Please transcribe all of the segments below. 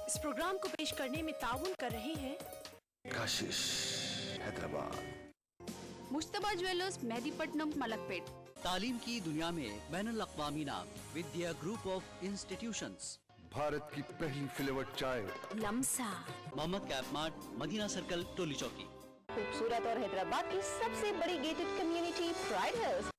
इस प्रोग्राम को पेश करने में ताउन कर रहे हैं काशिश हैदराबाद, मुश्तबा ज्वेलर्स मेहदीपट्टनम मलकपेट। तालीम की दुनिया में बैनुल अक़वामी नाम Vidya group of institutions, Bharat की पहली फ्लेवर्ड चाय Lamsa, Mohammed cap mart, Madina circle, Toli Chowki. खूबसूरत और हैदराबाद की सबसे बड़ी गेटेड कम्युनिटी प्राइड हिल्स।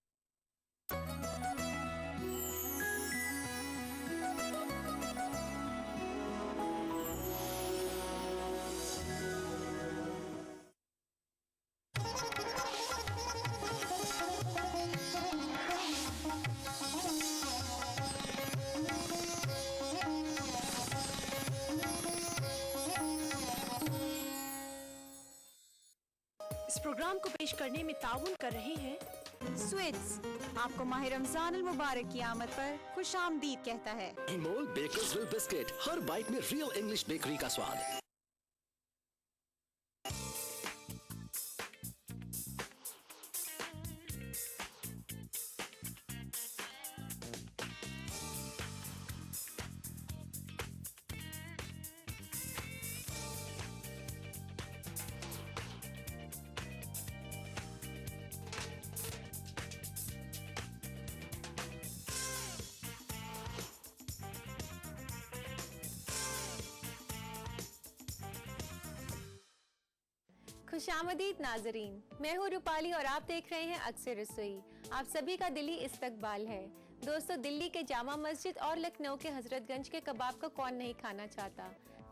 इस प्रोग्राम को पेश करने में ताउन कर रहे हैं स्वीट्स आपको माह रमजान अल मुबारक की आमद पर खुश आमदीद कहता है। अनमोल बेकर्सविल बिस्किट, हर बाइट में रियल इंग्लिश बेकरी का स्वाद। खुशामदीद नाजरीन, मैं हूँ रूपाली और आप देख रहे हैं अक्सर रसोई। आप सभी का दिली इस्तकबाल है। दोस्तों, दिल्ली के जामा मस्जिद और लखनऊ के हजरतगंज के कबाब को कौन नहीं खाना चाहता।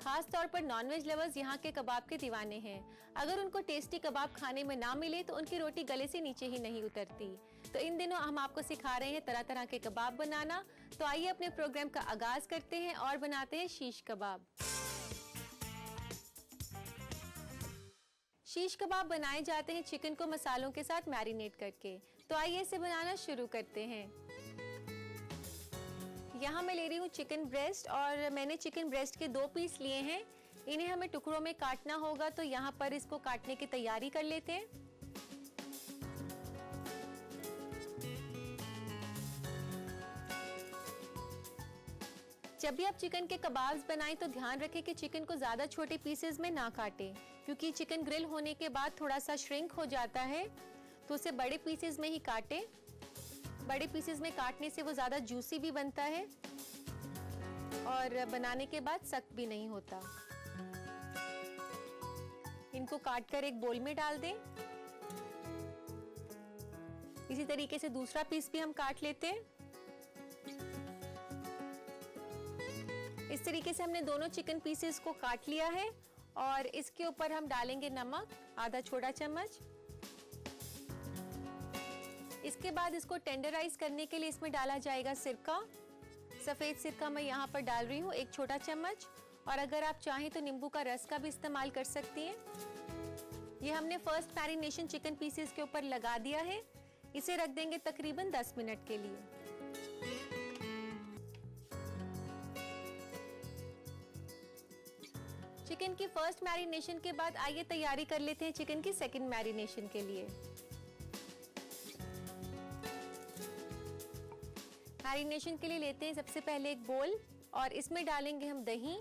खास तौर पर नॉनवेज लवर्स यहाँ के कबाब के दीवाने हैं। अगर उनको टेस्टी कबाब खाने में ना मिले तो उनकी रोटी गले से नीचे ही नहीं उतरती। तो इन दिनों हम आपको सिखा रहे हैं तरह तरह के कबाब बनाना। तो आइए अपने प्रोग्राम का आगाज करते हैं और बनाते हैं शीश कबाब। शीश कबाब बनाए जाते हैं चिकन को मसालों के साथ मैरिनेट करके। तो आइए इसे बनाना शुरू करते हैं। यहाँ मैं ले रही हूँ चिकन ब्रेस्ट और मैंने चिकन ब्रेस्ट के 2 पीस लिए हैं। इन्हें हमें टुकड़ों में काटना होगा, तो यहाँ पर इसको काटने की तैयारी कर लेते हैं। जब भी आप चिकन के कबाब्स बनाएं तो ध्यान रखें कि चिकन को ज़्यादा छोटे पीसेस में ना काटें, क्योंकि चिकन ग्रिल होने के बाद थोड़ा सा श्रिंक हो जाता है। तो उसे बड़े पीसेस में ही काटें। बड़े पीसेस में काटने से वो ज़्यादा जूसी भी बनता है और बनाने के बाद सख्त भी नहीं होता। इनको काटकर एक बोल में डाल दें। इसी तरीके से दूसरा पीस भी हम काट लेते हैं। इस तरीके से हमने दोनों चिकन पीसेस को काट लिया है और इसके ऊपर हम डालेंगे नमक, आधा छोटा चम्मच। इसके बाद इसको टेंडराइज करने के लिए इसमें डाला जाएगा सिरका। सफेद सिरका मैं यहाँ पर डाल रही हूँ 1 छोटा चम्मच, और अगर आप चाहें तो नींबू का रस का भी इस्तेमाल कर सकती हैं। ये हमने फर्स्ट मैरिनेशन चिकन पीसेस के ऊपर लगा दिया है। इसे रख देंगे तकरीबन 10 मिनट के लिए। चिकन की फर्स्ट मैरिनेशन के बाद आइए तैयारी कर लेते हैं चिकन की सेकंड मैरिनेशन के लिए। मैरिनेशन के लिए लेते हैं सबसे पहले एक बोल और इसमें डालेंगे हम दही।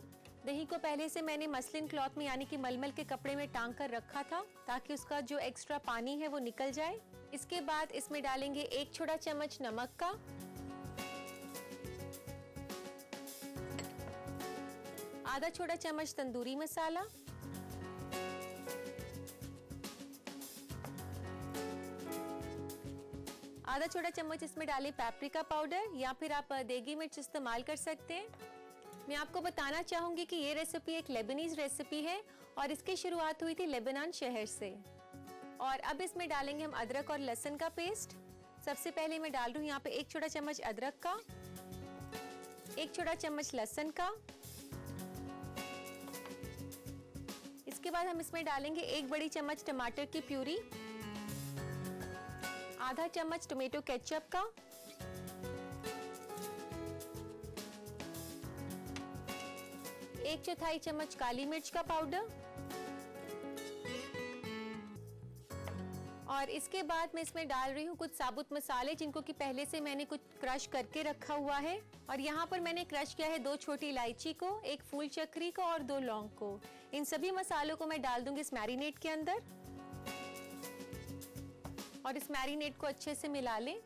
दही को पहले से मैंने मसलिन क्लॉथ में यानी कि मलमल के कपड़े में टांग कर रखा था, ताकि उसका जो एक्स्ट्रा पानी है वो निकल जाए। इसके बाद इसमें डालेंगे 1 छोटा चम्मच नमक का, आधा छोटा चम्मच तंदूरी मसाला, आधा छोटा चम्मच इसमें डालें पेपरिका पाउडर या फिर आप देगी मिर्च इस्तेमाल कर सकते हैं। मैं आपको बताना चाहूंगी कि ये रेसिपी एक लेबनीज रेसिपी है और इसकी शुरुआत हुई थी लेबनान शहर से। और अब इसमें डालेंगे हम अदरक और लहसुन का पेस्ट। सबसे पहले मैं डाल रही हूँ यहाँ पे 1 छोटा चम्मच अदरक का, 1 छोटा चम्मच लहसुन का। इसके बाद हम इसमें डालेंगे 1 बड़ी चम्मच टमाटर की प्यूरी, आधा चम्मच टोमेटो केचप का, 1/4 चम्मच काली मिर्च का पाउडर और इसके बाद मैं इसमें डाल रही हूँ कुछ साबुत मसाले, जिनको कि पहले से मैंने कुछ क्रश करके रखा हुआ है। और यहाँ पर मैंने क्रश किया है 2 छोटी इलायची को, 1 फूल चक्री को और 2 लौंग को। इन सभी मसालों को मैं डाल दूंगी इस मैरिनेट के अंदर और इस मैरिनेट को अच्छे से मिला लें।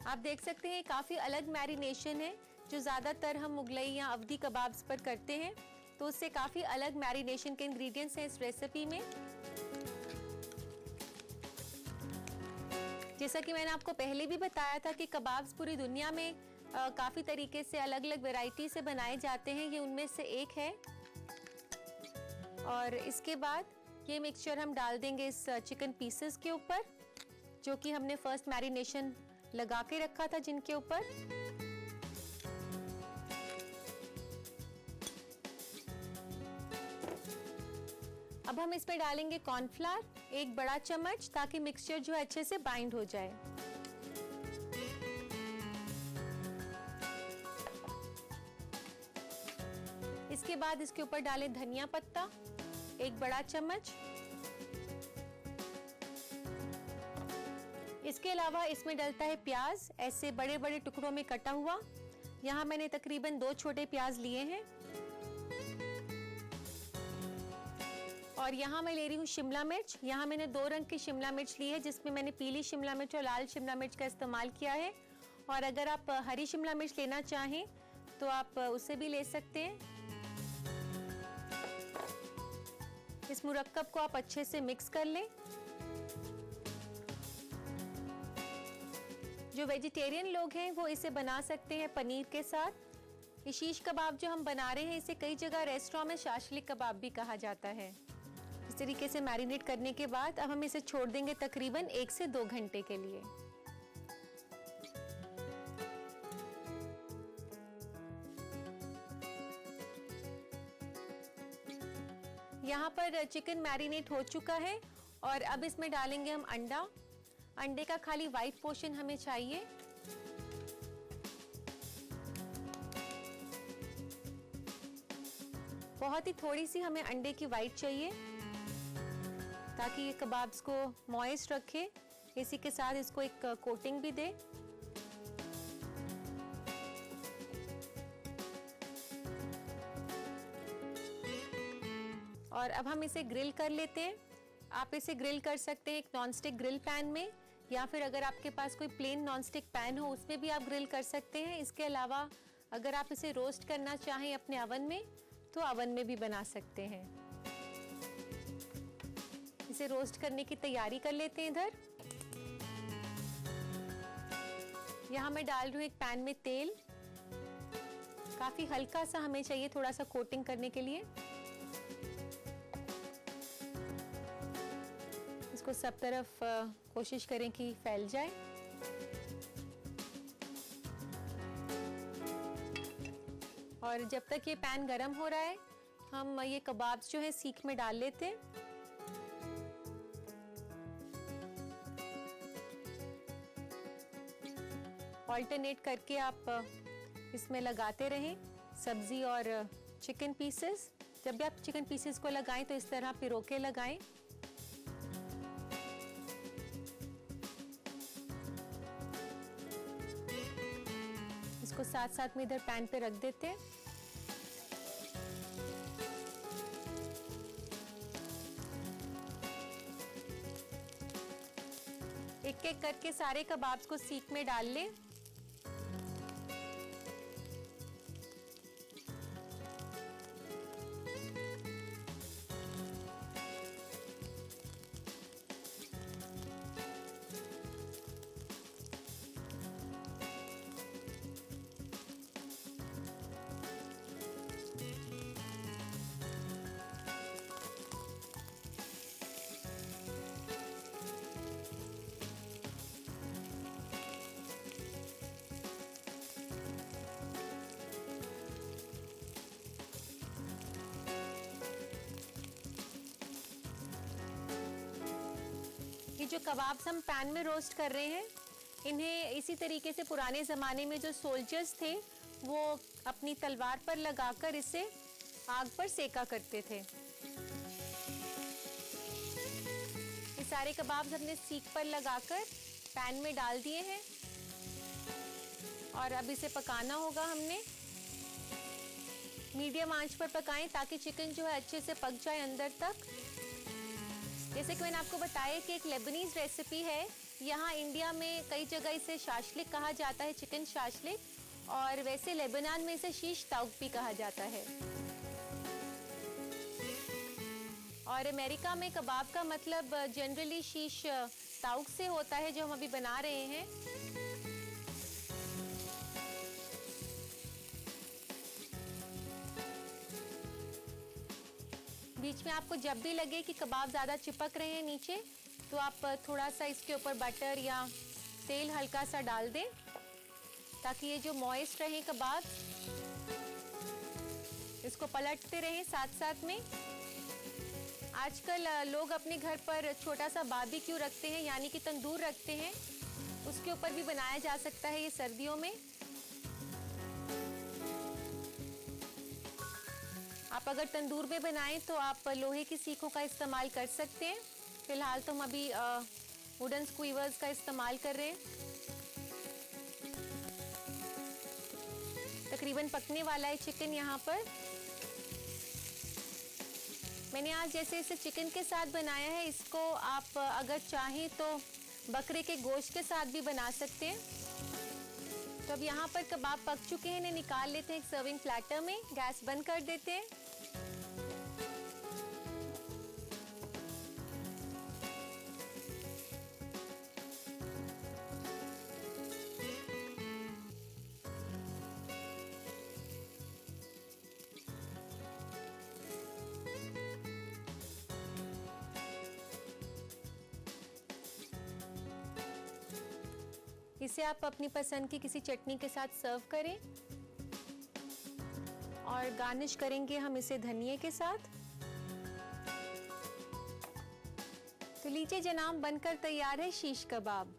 आप देख सकते हैं काफी अलग मैरिनेशन है जो ज्यादातर हम मुगलई या अवधी कबाब्स पर करते हैं, तो उससे काफी अलग मैरिनेशन के इंग्रेडिएंट्स हैं इस रेसिपी में। जैसा कि मैंने आपको पहले भी बताया था कि कबाब्स पूरी दुनिया में काफी तरीके से अलग अलग वैरायटी से बनाए जाते हैं, ये उनमें से एक है। और इसके बाद ये मिक्सचर हम डाल देंगे इस चिकन पीसेस के ऊपर, जो कि हमने फर्स्ट मैरिनेशन लगा के रखा था जिनके ऊपर। अब हम इसमें डालेंगे कॉर्नफ्लावर 1 बड़ा चम्मच, ताकि मिक्सचर जो है अच्छे से बाइंड हो जाए। इसके बाद इसके ऊपर डालें धनिया पत्ता 1 बड़ा चम्मच। इसके अलावा इसमें डलता है प्याज, ऐसे बड़े बड़े टुकड़ों में कटा हुआ। यहाँ मैंने तकरीबन 2 छोटे प्याज लिए हैं। और यहाँ मैं ले रही हूँ शिमला मिर्च। यहाँ मैंने 2 रंग की शिमला मिर्च ली है, जिसमें मैंने पीली शिमला मिर्च और लाल शिमला मिर्च का इस्तेमाल किया है। और अगर आप हरी शिमला मिर्च लेना चाहें तो आप उसे भी ले सकते हैं। इस मुरक्कब को आप अच्छे से मिक्स कर लें। जो वेजिटेरियन लोग हैं वो इसे बना सकते हैं पनीर के साथ। ये शीश कबाब जो हम बना रहे हैं, इसे कई जगह रेस्टोरेंट में शाशलिक कबाब भी कहा जाता है। इस तरीके से मैरिनेट करने के बाद अब हम इसे छोड़ देंगे तकरीबन 1 से 2 घंटे के लिए। यहाँ पर चिकन मैरिनेट हो चुका है और अब इसमें डालेंगे हम अंडा। अंडे का खाली वाइट पोर्शन हमें चाहिए। बहुत ही थोड़ी सी हमें अंडे की वाइट चाहिए, ताकि ये कबाब्स को मॉइस्ट रखे। इसी के साथ इसको एक कोटिंग भी दे। और अब हम इसे ग्रिल कर लेते हैं। आप इसे ग्रिल कर सकते हैं एक नॉनस्टिक ग्रिल पैन में, या फिर अगर आपके पास कोई प्लेन नॉनस्टिक पैन हो उसमें भी आप ग्रिल कर सकते हैं। इसके अलावा अगर आप इसे रोस्ट करना चाहें अपने अवन में तो अवन में भी बना सकते हैं। इसे रोस्ट करने की तैयारी कर लेते हैं। इधर यहाँ मैं डाल रही हूँ एक पैन में तेल। काफी हल्का सा हमें चाहिए थोड़ा सा कोटिंग करने के लिए। इसको सब तरफ कोशिश करें कि फैल जाए। और जब तक ये पैन गरम हो रहा है हम ये कबाब्स जो है सीख में डाल लेते हैं। ऑल्टरनेट करके आप इसमें लगाते रहें सब्जी और चिकन पीसेस। जब भी आप चिकन पीसेस को लगाएं तो इस तरह पिरो के लगाएं। इसको साथ साथ में इधर पैन पे रख देते हैं। एक एक करके सारे कबाब्स को सीख में डाल लें। ये जो कबाब्स हम पैन में रोस्ट कर रहे हैं, इन्हें इसी तरीके से पुराने ज़माने में जो सोल्जर्स थे वो अपनी तलवार पर लगाकर इसे आग पर सेका करते थे। सारे कबाब्स हमने सीख पर लगाकर पैन में डाल दिए हैं और अब इसे पकाना होगा हमने। मीडियम आंच पर पकाएं ताकि चिकन जो है अच्छे से पक जाए अंदर तक। जैसे कि मैंने आपको बताया कि एक लेबनीज रेसिपी है, यहाँ इंडिया में कई जगह इसे शाशलिक कहा जाता है, चिकन शाशलिक, और वैसे लेबनान में इसे शीश ताउक भी कहा जाता है। और अमेरिका में कबाब का मतलब जनरली शीश ताउक से होता है जो हम अभी बना रहे हैं। बीच में आपको जब भी लगे कि कबाब ज़्यादा चिपक रहे हैं नीचे, तो आप थोड़ा सा इसके ऊपर बटर या तेल हल्का सा डाल दें ताकि ये जो मॉइस्ट रहे कबाब, इसको पलटते रहें साथ साथ में। आजकल लोग अपने घर पर छोटा सा बारबेक्यू रखते हैं, यानी कि तंदूर रखते हैं, उसके ऊपर भी बनाया जा सकता है ये सर्दियों में। आप अगर तंदूर में बनाएं तो आप लोहे की सीखों का इस्तेमाल कर सकते हैं। फिलहाल तो हम अभी वुडन स्क्वीवर्स का इस्तेमाल कर रहे हैं। तकरीबन पकने वाला है चिकन यहाँ पर। मैंने आज जैसे इसे चिकन के साथ बनाया है, इसको आप अगर चाहें तो बकरे के गोश्त के साथ भी बना सकते हैं। तो अब यहाँ पर कबाब पक चुके हैं, इन्हें निकाल लेते हैं एक सर्विंग प्लेटर में। गैस बंद कर देते हैं। इसे आप अपनी पसंद की किसी चटनी के साथ सर्व करें और गार्निश करेंगे हम इसे धनिये के साथ। तो लीजिए जनाब, बनकर तैयार है शीश कबाब।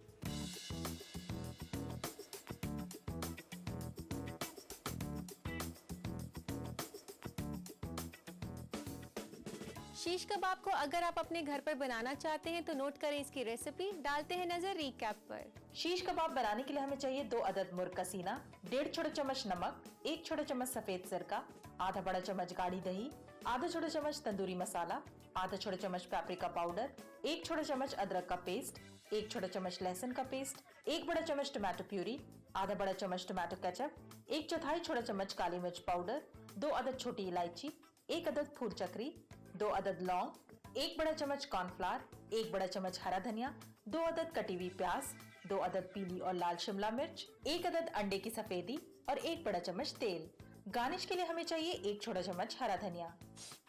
शीश कबाब को अगर आप अपने घर पर बनाना चाहते हैं तो नोट करें इसकी रेसिपी। डालते हैं नजर रीकैप पर। शीश कबाब बनाने के लिए हमें चाहिए 2 अदद मुर्ग का सीना, 1.5 छोटा चम्मच नमक, 1 छोटा चम्मच सफेद सिरका, आधा बड़ा चम्मच गाढ़ी दही, आधा छोटा चम्मच तंदूरी मसाला, आधा छोटा चम्मच पेपरिका पाउडर, 1 छोटा चम्मच अदरक का पेस्ट, 1 छोटा चम्मच लहसुन का पेस्ट, 1 बड़ा चम्मच टमाटो प्यूरी, आधा बड़ा चम्मच टमाटो केचप, 1/4 छोटा चम्मच काली मिर्च पाउडर, 2 अदद छोटी इलायची, 1 अदद फूल चक्री, 2 अदद लौंग, 1 बड़ा चम्मच कॉर्नफ्लावर, 1 बड़ा चम्मच हरा धनिया, 2 अदद कटी हुई प्याज, 2 अदद पीली और लाल शिमला मिर्च, 1 अदद अंडे की सफेदी और 1 बड़ा चम्मच तेल। गार्निश के लिए हमें चाहिए 1 छोटा चम्मच हरा धनिया।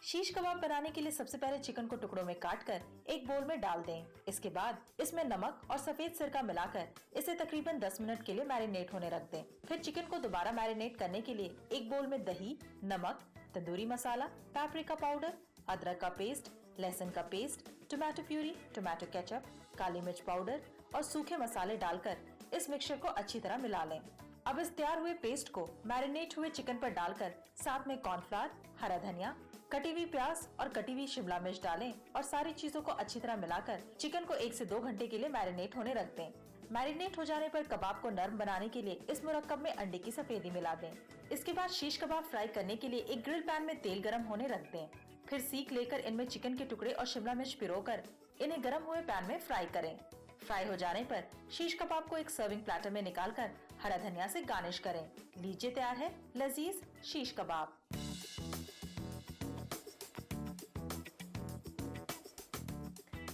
शीश कबाब बनाने के लिए सबसे पहले चिकन को टुकड़ों में काटकर एक बोल में डाल दें। इसके बाद इसमें नमक और सफेद सिरका मिलाकर इसे तकरीबन 10 मिनट के लिए मैरिनेट होने रख दें। फिर चिकन को दोबारा मैरिनेट करने के लिए एक बोल में दही, नमक, तंदूरी मसाला, पेपरिका पाउडर, अदरक का पेस्ट, लहसुन का paste, tomato puree, tomato ketchup, काली मिर्च पाउडर और सूखे मसाले डालकर इस मिक्सचर को अच्छी तरह मिला लें। अब इस तैयार हुए पेस्ट को मैरिनेट हुए चिकन पर डालकर साथ में कॉर्नफ्लावर, हरा धनिया, कटी हुई प्याज और कटी हुई शिमला मिर्च डालें और सारी चीजों को अच्छी तरह मिलाकर चिकन को 1 से 2 घंटे के लिए मैरिनेट होने रख दें। मैरिनेट हो जाने पर कबाब को नरम बनाने के लिए इस मुरक्कब में अंडे की सफेदी मिला दें। इसके बाद शीश कबाब फ्राई करने के लिए एक ग्रिल पैन में तेल गरम होने रख दें। फिर सीख लेकर इनमें चिकन के टुकड़े और शिमला मिर्च पिरोकर इन्हें गरम हुए पैन में फ्राई करें। फ्राई हो जाने पर शीश कबाब को एक सर्विंग प्लेटर में निकालकर हरा धनिया से गार्निश करें। लीजिए तैयार है लजीज शीश कबाब।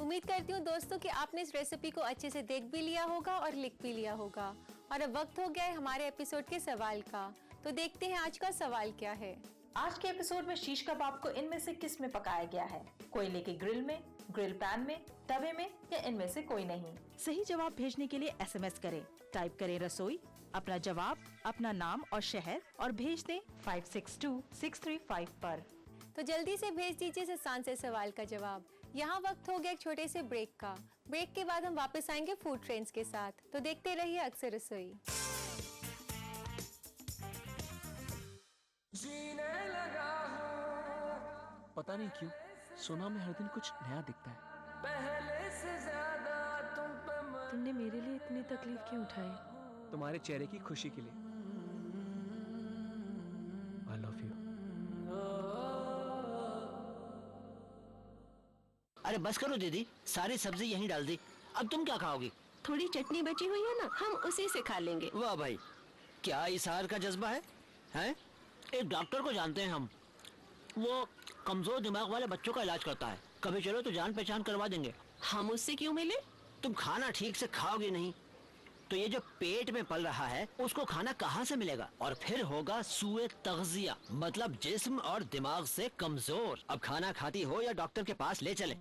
उम्मीद करती हूँ दोस्तों कि आपने इस रेसिपी को अच्छे से देख भी लिया होगा और लिख भी लिया होगा। और अब वक्त हो गया है हमारे एपिसोड के सवाल का। तो देखते हैं आज का सवाल क्या है। आज के एपिसोड में शीश कबाब को इनमें से किस में पकाया गया है? कोयले के ग्रिल में, ग्रिल पैन में, तवे में या इनमें से कोई नहीं? सही जवाब भेजने के लिए SMS करें। टाइप करें रसोई, अपना जवाब, अपना नाम और शहर और भेज दें 562635 पर। तो जल्दी से भेज दीजिए इस आसान से सवाल का जवाब। यहाँ वक्त हो गया एक छोटे से ब्रेक का। ब्रेक के बाद हम वापस आएंगे फूड ट्रेंड्स के साथ। तो देखते रहिए अक्सर रसोई। पता नहीं क्यों सोना में हर दिन कुछ नया दिखता है। तुमने मेरे लिए इतनी तकलीफ क्यों उठाई? तुम्हारे चेहरे की खुशी के लिए। I love you. अरे बस करो दीदी, सारी सब्जी यहीं डाल दी। अब तुम क्या खाओगी? थोड़ी चटनी बची हुई है ना, हम उसी से खा लेंगे। वाह भाई, क्या इसार का जज्बा है? हैं? एक डॉक्टर को जानते हैं हम, वो कमजोर दिमाग वाले बच्चों का इलाज करता है। कभी चलो तो जान पहचान करवा देंगे। हम उससे क्यों मिले? तुम खाना ठीक से खाओगे नहीं तो ये जो पेट में पल रहा है उसको खाना कहाँ से मिलेगा? और फिर होगा सूए तग़ज़िया, मतलब जिस्म और दिमाग से कमजोर। अब खाना खाती हो या डॉक्टर के पास ले चले?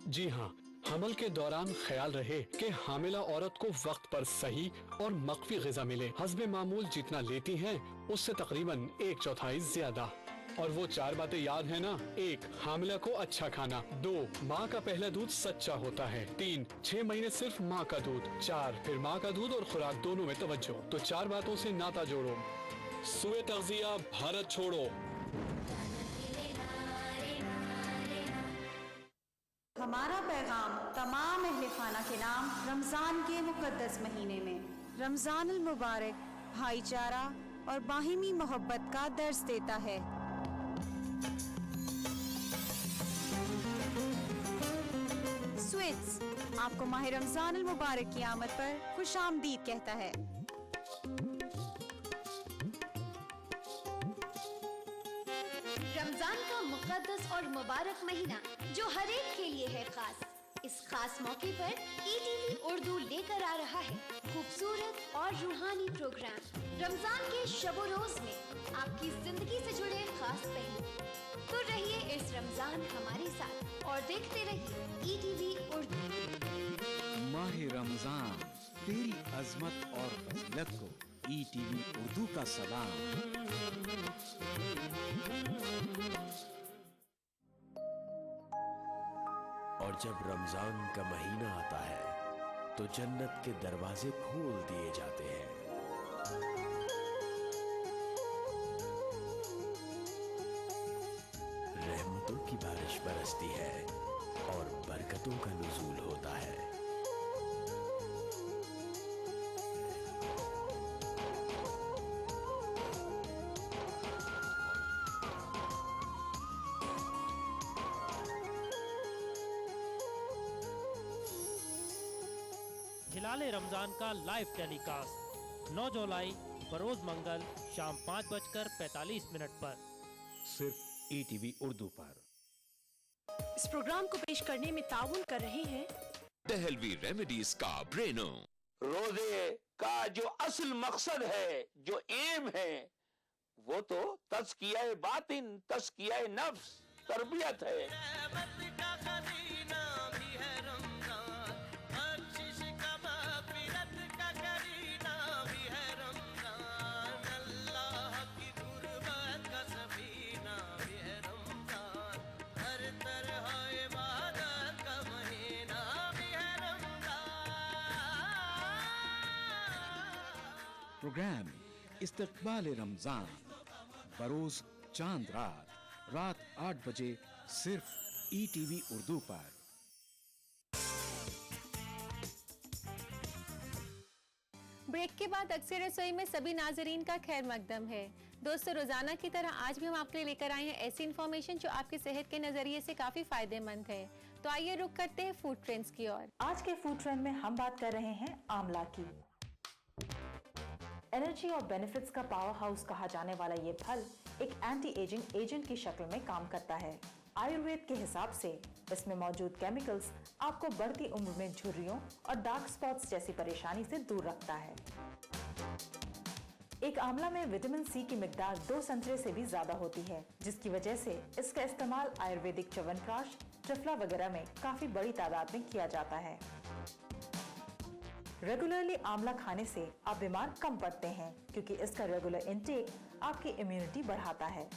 जी हाँ, हमल के दौरान ख्याल रहे कि हामिला औरत को वक्त पर सही और मक़वी ग़िज़ा मिले। हस्बे मामूल जितना लेती हैं उससे तकरीबन 1/4 ज्यादा। और वो 4 बातें याद है ना? 1. हामिला को अच्छा खाना। 2. माँ का पहला दूध सच्चा होता है। 3. 6 महीने सिर्फ माँ का दूध। 4. फिर माँ का दूध और खुराक दोनों में तवज्जो। तो 4 बातों से नाता जोड़ो। सूए तग़ज़िया, भारत छोड़ो। हमारा पैगाम तमाम अहले खाना के नाम रमजान के मुकद्दस महीने में। रमजान अल मुबारक भाईचारा और बाहिमी मोहब्बत का दर्स देता है। स्वीट्स आपको माह रमजान अल मुबारक की आमद पर खुशामदीद कहता है। रमजान का मुकद्दस और मुबारक महीना जो हर एक के लिए है खास। इस खास मौके पर ETV उर्दू लेकर आ रहा है खूबसूरत और रूहानी प्रोग्राम। रमजान के शबो रोज में आपकी जिंदगी से जुड़े खास पहलू। तो रहिए इस रमजान हमारे साथ और देखते रहिए ETV उर्दू। माह रमजान तेरी अजमत और फजीलत को ETV उर्दू का सलाम। और जब रमजान का महीना आता है तो जन्नत के दरवाजे खोल दिए जाते हैं। रहमतों की बारिश बरसती है और बरकतों का नुज़ूल होता है। हिलाले रमजान का लाइव टेलीकास्ट 9 जुलाई बरोज मंगल शाम 5:45 पर सिर्फ ETV उर्दू पर। इस प्रोग्राम को पेश करने में ताउन कर रहे हैं दहलवी रेमेडीज का ब्रेनो। रोजे का जो असल मकसद है, जो एम है, वो तो तज़किया बातिन, तज़किया नफ्स, तरबियत है। प्रोग्राम इस्तकबाल रमजान बरोज चांद रात 8 बजे सिर्फ ETV उर्दू पर। ब्रेक के बाद अक्सर रसोई में सभी नाजरीन का खैर मकदम है। दोस्तों, रोजाना की तरह आज भी हम आपके लिए लेकर आए हैं ऐसी इन्फॉर्मेशन जो आपकी सेहत के नजरिए से काफी फायदेमंद है। तो आइए रुक करते हैं फूड ट्रेंड्स की ओर। आज के फूड ट्रेंड में हम बात कर रहे हैं आंवला की। एनर्जी और बेनिफिट्स का पावर हाउस कहा जाने वाला ये फल एक एंटी एजिंग एजेंट की शक्ल में काम करता है। आयुर्वेद के हिसाब से इसमें मौजूद केमिकल्स आपको बढ़ती उम्र में झुर्रियों और डार्क स्पॉट्स जैसी परेशानी से दूर रखता है। एक आंवला में विटामिन सी की मिकदार 2 संतरे से भी ज्यादा होती है, जिसकी वजह से इसका इस्तेमाल आयुर्वेदिक च्यवनप्राश, त्रिफला वगैरह में काफी बड़ी तादाद में किया जाता है। रेगुलरली आंवला खाने से आप बीमार कम पड़ते हैं, क्योंकि इसका रेगुलर इंटेक आपकी इम्यूनिटी बढ़ाता है।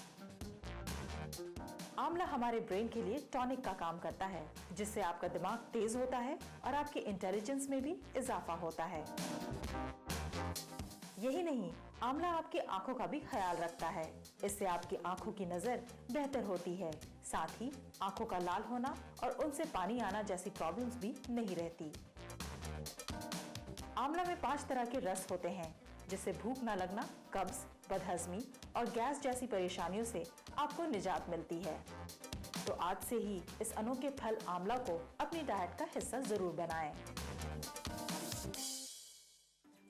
आंवला हमारे ब्रेन के लिए टॉनिक का काम करता है, जिससे आपका दिमाग तेज होता है और आपके इंटेलिजेंस में भी इजाफा होता है। यही नहीं, आंवला आपकी आंखों का भी ख्याल रखता है। इससे आपकी आंखों की नजर बेहतर होती है। साथ ही आंखों का लाल होना और उनसे पानी आना जैसी प्रॉब्लम्स भी नहीं रहती। आंवला में 5 तरह के रस होते हैं, जिससे भूख न लगना, कब्ज, बदहजमी और गैस जैसी परेशानियों से आपको निजात मिलती है। तो आज से ही इस अनोखे फल आंवला को अपनी डाइट का हिस्सा जरूर बनाएं।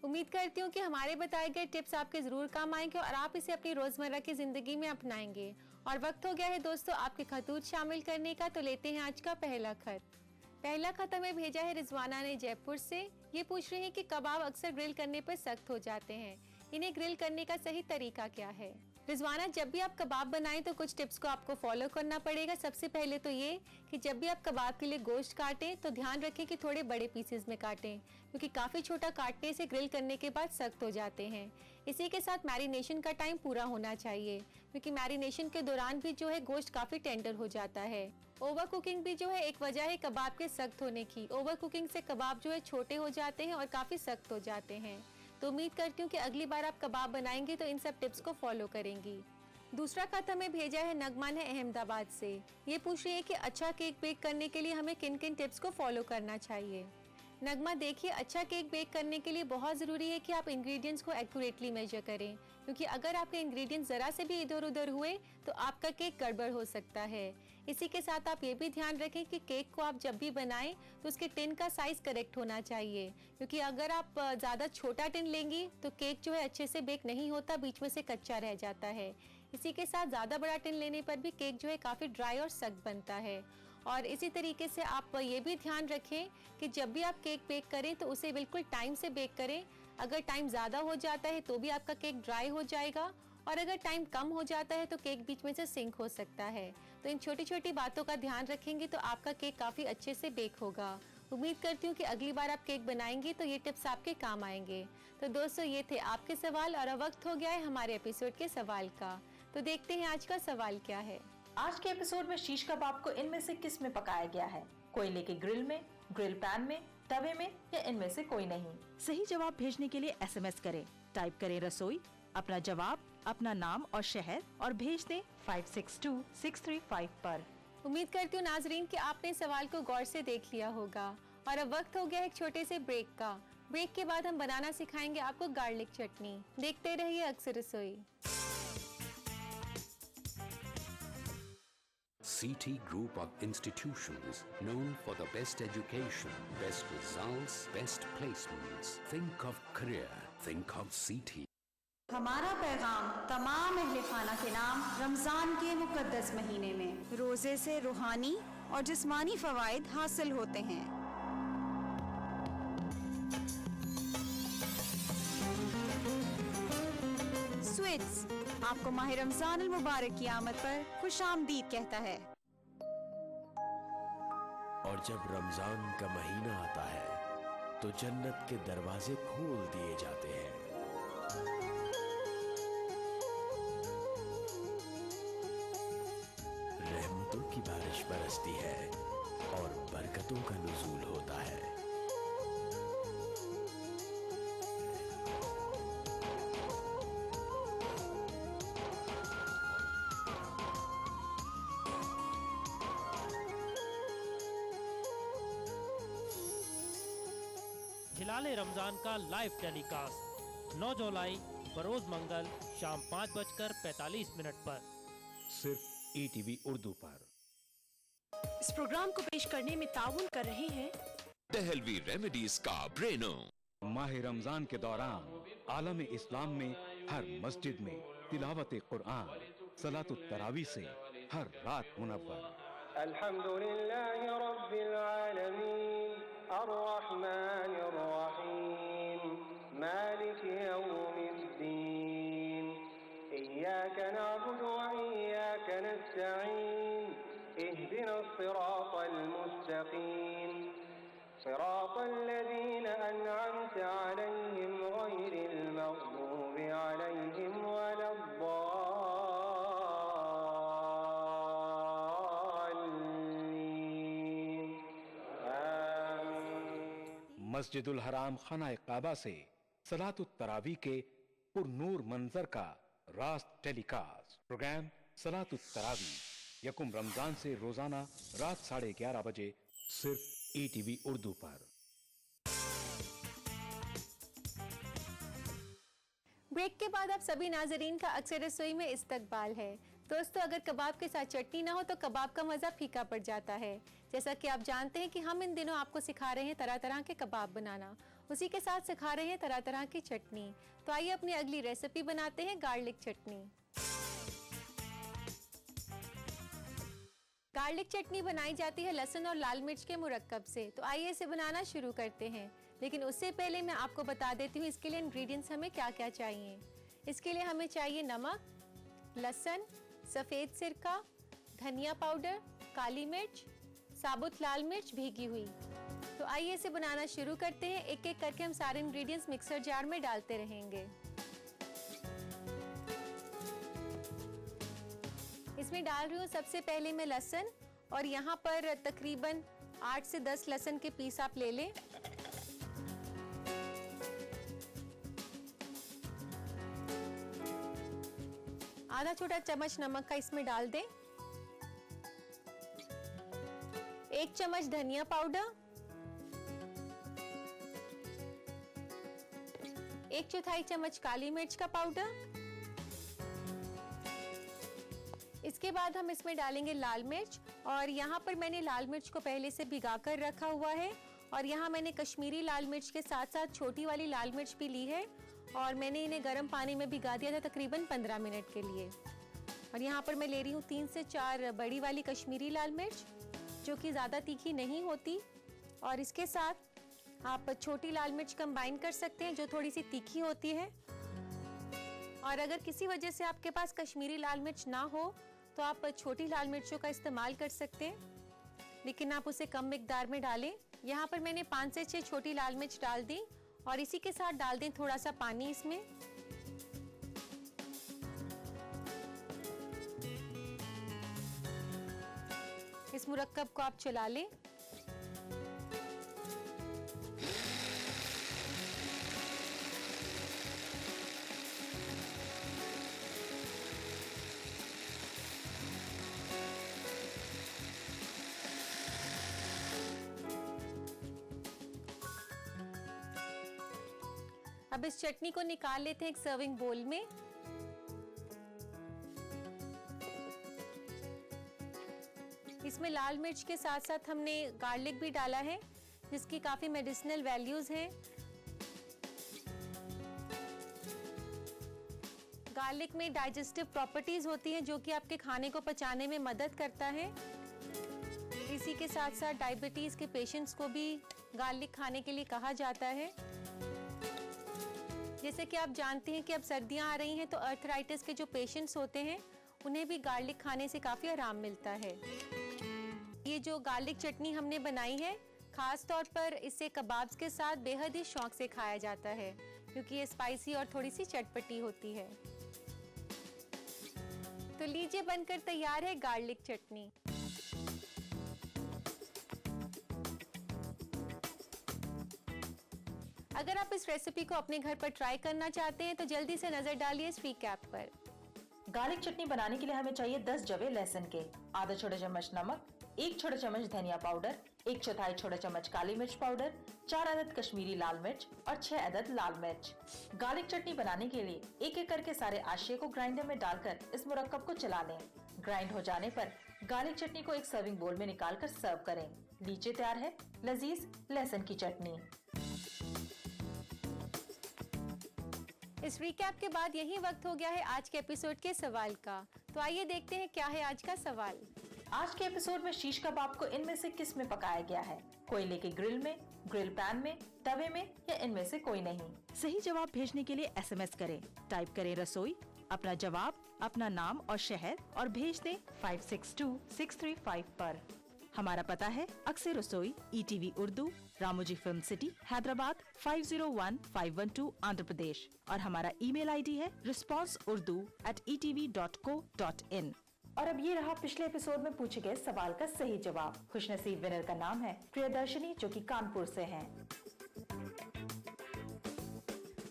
उम्मीद करती हूँ कि हमारे बताए गए टिप्स आपके जरूर काम आएंगे और आप इसे अपनी रोजमर्रा की जिंदगी में अपनाएंगे। और वक्त हो गया है दोस्तों आपके खतूत शामिल करने का, तो लेते हैं आज का पहला खत। पहला खत हमें भेजा है रिजवाना ने जयपुर से। ये पूछ रहे हैं कि कबाब अक्सर ग्रिल करने पर सख्त हो जाते हैं, इन्हें ग्रिल करने का सही तरीका क्या है। रिजवाना, जब भी आप कबाब बनाएं तो कुछ टिप्स को आपको फॉलो करना पड़ेगा। सबसे पहले तो ये कि जब भी आप कबाब के लिए गोश्त काटें तो ध्यान रखें कि थोड़े बड़े पीसेस में काटें, क्योंकि काफ़ी छोटा काटने से ग्रिल करने के बाद सख्त हो जाते हैं। इसी के साथ मैरिनेशन का टाइम पूरा होना चाहिए, क्योंकि मैरिनेशन के दौरान भी जो है गोश्त काफ़ी टेंडर हो जाता है। ओवर कुकिंग भी जो है एक वजह है कबाब के सख्त होने की। ओवर कुकिंग से कबाब जो है छोटे हो जाते हैं और काफ़ी सख्त हो जाते हैं। तो उम्मीद करती हूँ कि अगली बार आप कबाब बनाएंगे तो इन सब टिप्स को फॉलो करेंगी। दूसरा खत हमें भेजा है नगमा ने अहमदाबाद से। ये पूछ रही है कि अच्छा केक बेक करने के लिए हमें किन किन टिप्स को फॉलो करना चाहिए। नगमा, देखिए, अच्छा केक बेक करने के लिए बहुत ज़रूरी है कि आप इंग्रेडिएंट्स को एक्यूरेटली मेजर करें, क्योंकि अगर आपके इंग्रेडिएंट्स ज़रा से भी इधर उधर हुए तो आपका केक गड़बड़ हो सकता है। इसी के साथ आप ये भी ध्यान रखें कि केक को आप जब भी बनाएं तो उसके टिन का साइज़ करेक्ट होना चाहिए, क्योंकि अगर आप ज़्यादा छोटा टिन लेंगी तो केक जो है अच्छे से बेक नहीं होता, बीच में से कच्चा रह जाता है। इसी के साथ ज़्यादा बड़ा टिन लेने पर भी केक जो है काफ़ी ड्राई और सख्त बनता है। और इसी तरीके से आप ये भी ध्यान रखें कि जब भी आप केक बेक करें तो उसे बिल्कुल टाइम से बेक करें। अगर टाइम ज़्यादा हो जाता है तो भी आपका केक ड्राई हो जाएगा, और अगर टाइम कम हो जाता है तो केक बीच में से सिंक हो सकता है। तो इन छोटी छोटी बातों का ध्यान रखेंगे तो आपका केक काफ़ी अच्छे से बेक होगा। उम्मीद करती हूँ कि अगली बार आप केक बनाएंगे तो ये टिप्स आपके काम आएंगे। तो दोस्तों, ये थे आपके सवाल और अब वक्त हो गया है हमारे एपिसोड के सवाल का। तो देखते हैं आज का सवाल क्या है। आज के एपिसोड में शीश कबाब को इनमें से किस में पकाया गया है? कोयले के ग्रिल में, ग्रिल पैन में, तवे में, या इनमें से कोई नहीं? सही जवाब भेजने के लिए SMS करें। टाइप करें रसोई, अपना जवाब, अपना नाम और शहर और भेज दें 562635 पर। उम्मीद करती हूँ नाजरीन कि आपने सवाल को गौर से देख लिया होगा। और अब वक्त हो गया एक छोटे से ब्रेक का। ब्रेक के बाद हम बनाना सिखाएंगे आपको गार्लिक चटनी। देखते रहिए अक्सर रसोई। CT Group of institutions known for the best education, best results, best placements. Think of career. Think of CT. हमारा पैगाम तमाम अहले खाना के नाम रमजान के मुकद्दस महीने में रोजे से रूहानी और जिस्मानी फवाइद हासिल होते हैं। स्वीट्स आपको माह रमजान अल मुबारक की आमद पर खुशामदीद कहता है। और जब रमजान का महीना आता है तो जन्नत के दरवाजे खोल दिए जाते हैं। रहमतों की बारिश बरसती है और बरकतों का नुज़ूल होता है। हिलाले रमजान का लाइव टेलीकास्ट 9 जुलाई बरोज मंगल शाम 5:45 पर सिर्फ ETV उर्दू पर। इस प्रोग्राम को पेश करने में ताउन कर रहे हैं दहलवी रेमेडीज का ब्रेनो। माह रमजान के दौरान आलम इस्लाम में हर मस्जिद में तिलावत कुरान, सलातुत तरावी से हर रात मुनव्वर। अल्हम्दुलिल्लाहि रब्बिल आलमीन अर्रहमानिर रहीम मालिकि यौमिद्दीन इय्याका नअबुदु व इय्याका नस्तईन इहदिनस सिरातल मुस्तकीम सिरातल लज़ीना अनअमता अलैहिम गैरिल मग़दूबि अलैहिम मस्जिदुल हराम खाना काबा से सलातुत तरावी के पुरनूर मंजर का रास्त टेलीकास्ट। प्रोग्राम सलातुत तरावी यकुम रमजान से रोजाना रात 11:30 बजे सिर्फ ETV उर्दू पर। ब्रेक के बाद आप सभी नाजरीन का अक्सर रसोई में इस्तकबाल है। दोस्तों, अगर कबाब के साथ चटनी ना हो तो कबाब का मज़ा फीका पड़ जाता है। जैसा कि आप जानते हैं कि हम इन दिनों आपको सिखा रहे हैं तरह तरह के कबाब बनाना, उसी के साथ सिखा रहे हैं तरह तरह की चटनी। तो आइए अपनी अगली रेसिपी बनाते हैं गार्लिक चटनी। गार्लिक चटनी बनाई जाती है लहसुन और लाल मिर्च के मुरक्कब से। तो आइए इसे बनाना शुरू करते हैं, लेकिन उससे पहले मैं आपको बता देती हूँ इसके लिए इंग्रेडिएंट्स हमें क्या क्या चाहिए। इसके लिए हमें चाहिए नमक, लहसुन, सफ़ेद सिरका, धनिया पाउडर, काली मिर्च, साबुत लाल मिर्च भीगी हुई। तो आइए इसे बनाना शुरू करते हैं। एक एक करके हम सारे इंग्रेडिएंट्स मिक्सर जार में डालते रहेंगे। इसमें डाल रही हूँ सबसे पहले मैं लहसुन, और यहाँ पर तकरीबन 8 से 10 लहसुन के पीस आप ले लें। आधा छोटा चम्मच नमक का इसमें डाल दें। 1 चम्मच धनिया पाउडर, 1/4 चम्मच काली मिर्च का पाउडर। इसके बाद हम इसमें डालेंगे लाल मिर्च, और यहाँ पर मैंने लाल मिर्च को पहले से भिगा कर रखा हुआ है, और यहाँ मैंने कश्मीरी लाल मिर्च के साथ साथ छोटी वाली लाल मिर्च भी ली है, और मैंने इन्हें गर्म पानी में भिगा दिया था तकरीबन 15 मिनट के लिए। और यहाँ पर मैं ले रही हूँ 3 से 4 बड़ी वाली कश्मीरी लाल मिर्च, जो कि ज़्यादा तीखी नहीं होती, और इसके साथ आप छोटी लाल मिर्च कंबाइन कर सकते हैं जो थोड़ी सी तीखी होती है। और अगर किसी वजह से आपके पास कश्मीरी लाल मिर्च ना हो तो आप छोटी लाल मिर्चों का इस्तेमाल कर सकते हैं, लेकिन आप उसे कम मिकदार में डालें। यहाँ पर मैंने 5 से 6 छोटी लाल मिर्च डाल दी, और इसी के साथ डाल दें थोड़ा सा पानी इसमें। इस मुरक्कब को आप चला लें। अब इस चटनी को निकाल लेते हैं एक सर्विंग बोल में। इसमें लाल मिर्च के साथ साथ हमने गार्लिक भी डाला है, जिसकी काफी मेडिसिनल वैल्यूज हैं। गार्लिक में डाइजेस्टिव प्रॉपर्टीज होती हैं जो कि आपके खाने को पचाने में मदद करता है। इसी के साथ साथ डायबिटीज के पेशेंट्स को भी गार्लिक खाने के लिए कहा जाता है। जैसे कि आप जानते हैं कि अब सर्दियां आ रही हैं, तो अर्थराइटिस के जो पेशेंट्स होते हैं उन्हें भी गार्लिक खाने से काफ़ी आराम मिलता है। ये जो गार्लिक चटनी हमने बनाई है, खास तौर पर इसे कबाब्स के साथ बेहद ही शौक से खाया जाता है, क्योंकि ये स्पाइसी और थोड़ी सी चटपटी होती है। तो लीजिए, बनकर तैयार है गार्लिक चटनी। अगर आप इस रेसिपी को अपने घर पर ट्राई करना चाहते हैं तो जल्दी से नजर डालिए इस रिकैप पर। गार्लिक चटनी बनाने के लिए हमें चाहिए 10 जवे लहसुन के, आधा छोटा चम्मच नमक, 1 छोटा चम्मच धनिया पाउडर, 1/4 छोटा चम्मच काली मिर्च पाउडर, 4 अदद कश्मीरी लाल मिर्च और 6 अदद लाल मिर्च। गार्लिक चटनी बनाने के लिए एक एक करके सारे आशिया को ग्राइंडर में डालकर इस मुरक्कब को चला लें। ग्राइंड हो जाने पर गार्लिक चटनी को एक सर्विंग बोल में निकाल कर सर्व करें। लीजिए, तैयार है लजीज लहसुन की चटनी। इस रिकैप के बाद यही वक्त हो गया है आज के एपिसोड के सवाल का। तो आइए देखते हैं क्या है आज का सवाल। आज के एपिसोड में शीश कबाब को इनमें से किस में पकाया गया है? कोयले के ग्रिल में, ग्रिल पैन में, तवे में, या इनमें से कोई नहीं? सही जवाब भेजने के लिए SMS करें। टाइप करें रसोई, अपना जवाब, अपना नाम और शहर, और भेज दें 562635 पर। हमारा पता है अक्सर रसोई, ETV Urdu, Ramoji film city, Hyderabad 501512, Andhra Pradesh, और हमारा ईमेल ID है responseurdu@etv.co.in। और अब ये रहा पिछले एपिसोड में पूछे गए सवाल का सही जवाब। खुशनसीब विनर का नाम है प्रियदर्शनी, जो कि कानपुर से हैं।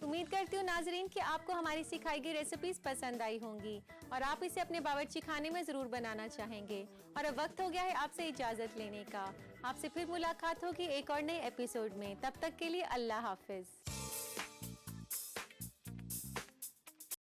उम्मीद करती हूँ नाजरीन कि आपको हमारी सिखाई गई रेसिपीज पसंद आई होंगी और आप इसे अपने बावर्ची खाने में जरूर बनाना चाहेंगे। और अब वक्त हो गया है आपसे इजाजत लेने का। आपसे फिर मुलाकात होगी एक और नए एपिसोड में। तब तक के लिए अल्लाह हाफिज।